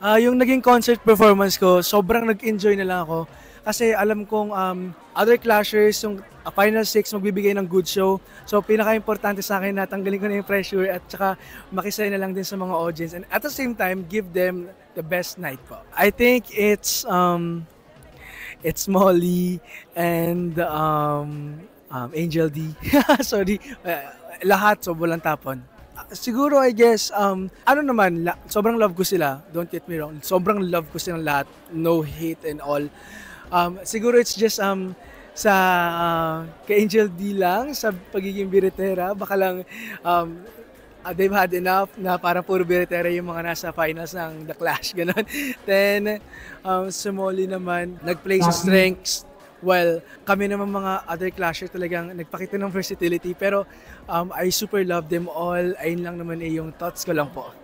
Yung naging concert performance ko, sobrang nag-enjoy na lang ako. Kasi alam kong other clashers, yung Final Six, magbibigay ng good show. So pinaka-importante sa akin na tanggalin ko na yung pressure at saka makisaya na lang din sa mga audience. And at the same time, give them the best night po. I think it's Molly and Angel D. Sorry, lahat, so walang tapon. Siguro I guess, ano naman, sobrang love ko sila, don't get me wrong, sobrang love ko silang lahat, no hate and all. Siguro it's just sa kay Angel D lang, sa pagiging biritera, baka lang they've had enough na para puro biritera yung mga nasa finals ng The Clash, gano'n. Then, sa Molly naman, nag-play sa strengths. Well, kami naman mga other clasher talagang nagpakita ng versatility pero I super love them all. Ayun lang naman yung thoughts ko lang po.